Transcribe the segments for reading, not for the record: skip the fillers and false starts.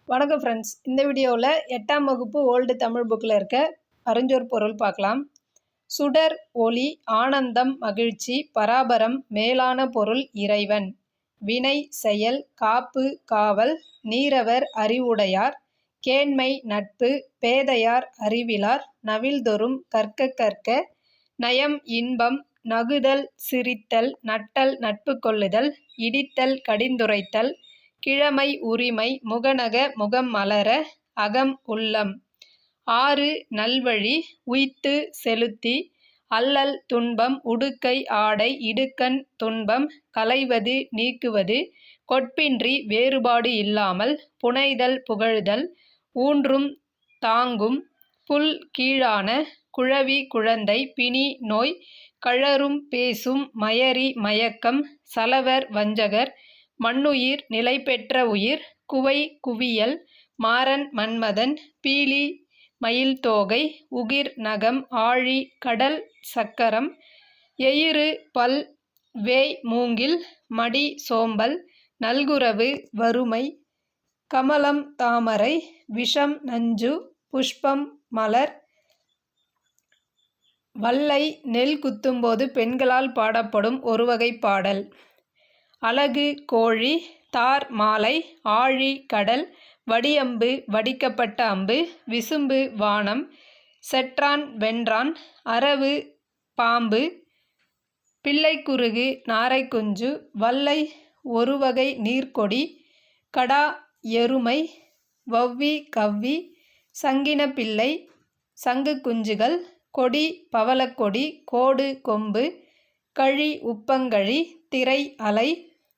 வணக்கம் ஃப்ரெண்ட்ஸ். இந்த வீடியோவில் 8ஆம் வகுப்பு ஓல்டு தமிழ் புக்கில் இருக்க அறிஞ்சொர் பொருள் பார்க்கலாம். சுடர், ஒளி, ஆனந்தம், மகிழ்ச்சி, பராபரம், மேலான பொருள், இறைவன். வினை, செயல், காப்பு, காவல், நீரவர், அறிவுடையார், கேண்மை, நட்பு, பேதையார், அறிவிலார், நவில்தொறும், கற்க கற்க, நயம், இன்பம், நகுதல், சிரித்தல், நட்டல், நட்பு கொள்ளுதல், இடித்தல், கடிந்துரைத்தல், கிழமை, உரிமை, முகநக, முகம் மலர, அகம், உள்ளம். ஆறு, நல்வழி, உய்த்து, செலுத்தி, அல்லல், துன்பம், உடுக்கை, ஆடை, இடுக்கண், துன்பம், களைவது, நீக்குவது, கொட்பின்றி, வேறுபாடு இல்லாமல், புனைதல், புகழ்தல், ஊன்றும், தாங்கும், புல், கீழான, குழவி, குழந்தை, பிணி, நோய், கழறும், பேசும், மயரி, மயக்கம், சலவர், வஞ்சகர், மண்ணுயிர், நிலைபெற்ற உயிர், குவை, குவியல், மாறன், மன்மதன், பீலி, மயில்தோகை, உகிர், நகம், ஆழி, கடல், சக்கரம், எயிறு, பல், வேய், மூங்கில், மடி, சோம்பல், நல்குரவு, வறுமை, கமலம், தாமரை, விஷம், நஞ்சு, புஷ்பம், மலர், வல்லை, நெல் குத்தும்போது பெண்களால் பாடப்படும் ஒருவகை பாடல். அலகு, கோழி, தார், மாலை, ஆழி, கடல், வடியம்பு, வடிக்கப்பட்ட அம்பு, விசும்பு, வானம், செற்றான், வென்றான், அரவு, பாம்பு, பிள்ளைக்குருகு, நாரைக்குஞ்சு, வல்லை, ஒருவகை நீர்க்கொடி, கடா, எருமை, வவ்வி, கவ்வி, சங்கினப்பிள்ளை, சங்கு குஞ்சுகள், கொடி, பவளக்கொடி, கோடு, கொம்பு, கழி, உப்பங்கழி, திரை, அலை,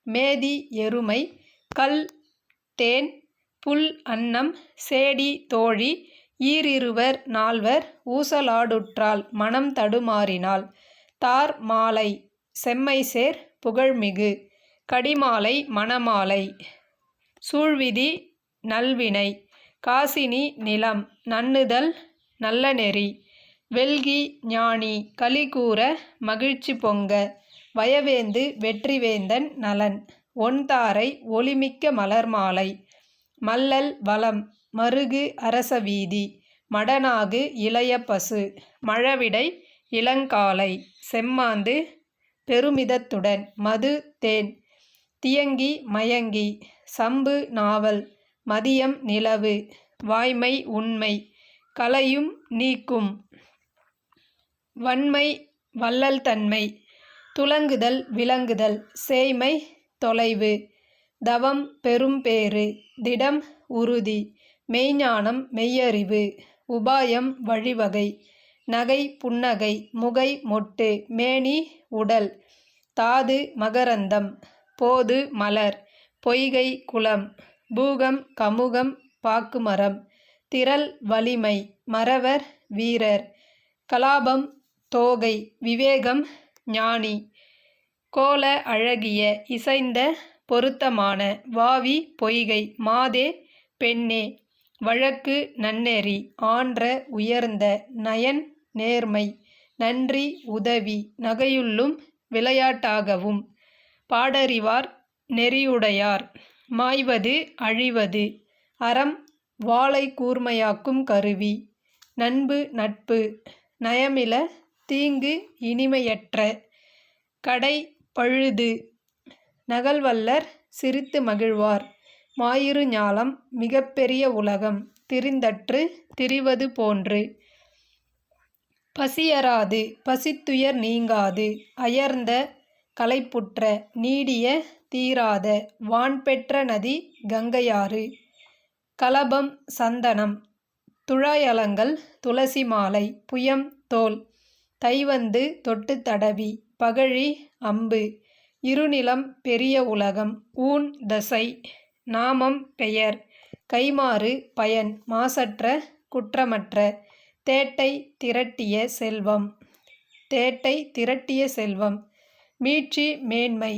மேதி, எருமை, கல், தேன், புல், அன்னம், சேடி, தோழி, ஈரிருவர், நால்வர், ஊசலாடுற்றால், மனம் தடுமாறினாள், தார், மாலை, செம்மைசேர், புகழ்மிகு, கடிமாலை, மணமாலை, சூழ்விதி, நல்வினை, காசினி, நிலம், நண்ணுதல், நல்லநெறி, வெல்கி, ஞானி, களிகூர, மகிழ்ச்சி பொங்க, வயவேந்து, வெற்றிவேந்தன், நலன், ஒண்தாரை, ஒளிமிக்க மலர்மாலை, மல்லல், வளம், மருகு, அரசவீதி, மடநாகு, இளைய பசு, மழவிடை, இளங்காளை, செம்மாந்து, பெருமிதத்துடன், மது, தேன், தியங்கி, மயங்கி, சம்பு, நாவல், மதியம், நிலவு, வாய்மை, உண்மை, கலையும், நீக்கும், வன்மை, வள்ளல்தன்மை, துலங்குதல், விளங்குதல், சேய்மை, தொலைவு, தவம், பெரும்பேறு, திடம், உறுதி, மெய்ஞானம், மெய்யறிவு, உபாயம், வழிவகை, நகை, புன்னகை, முகை, மொட்டு, மேனி, உடல், தாது, மகரந்தம், போது, மலர், பொய்கை, குளம், பூகம், கமுகம், பாக்குமரம், திரள், வலிமை, மறவர், வீரர், கலாபம், தோகை, விவேகம், ஞானி, கோல, அழகிய, இசைந்த, பொருத்தமான, வாவி, பொய்கை, மாதே, பெண்ணே, வழக்கு, நன்னெறி, ஆன்ற, உயர்ந்த, நயன், நேர்மை, நன்றி, உதவி, நகையுள்ளும், விளையாட்டாகவும், பாடறிவார், நெறியுடையார், மாய்வது, அழிவது, அறம், வாளை கூர்மையாக்கும் கருவி, நண்பு, நட்பு, நயமில, தீங்கு, இனிமையற்ற, கடை, பழுது, நகல்வல்லர், சிரித்து மகிழ்வார், மாயிரு ஞாலம், மிகப்பெரிய உலகம், திரிந்தற்று, திரிவது போன்று, பசியராது, பசித்துயர் நீங்காது, அயர்ந்த, களைப்புற்ற, நீடிய, தீராத, வான்பெற்ற நதி, கங்கையாறு, கலபம், சந்தனம், துழாயலங்கல், துளசி மாலை, புயம், தோல், தைவந்து, தொட்டு தடவி, பகழி, அம்பு, இருநிலம், பெரிய உலகம், ஊன், தசை, நாமம், பெயர், கைம்மாறு, பயன், மாசற்ற, குற்றமற்ற, தேட்டை, திரட்டிய செல்வம், தேட்டை, திரட்டிய செல்வம், மீட்சி, மேன்மை,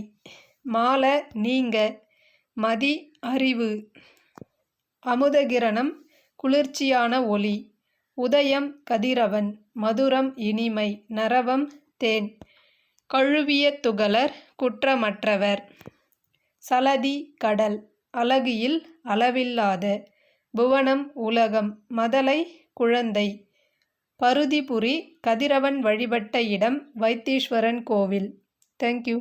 மாள, நீங்க, மதி, அறிவு, அமுதகிரணம், குளிர்ச்சியான ஒளி, உதயம், கதிரவன், மதுரம், இனிமை, நறவம், தேன், கழுவிய துகளர், குற்றமற்றவர், சலதி, கடல், அலகியில், அளவில்லாத, புவனம் உலகம். மதலை குழந்தை. பருதிபுரி கதிரவன் வழிபட்ட இடம் வைத்தீஸ்வரன் கோவில். தேங்க்யூ.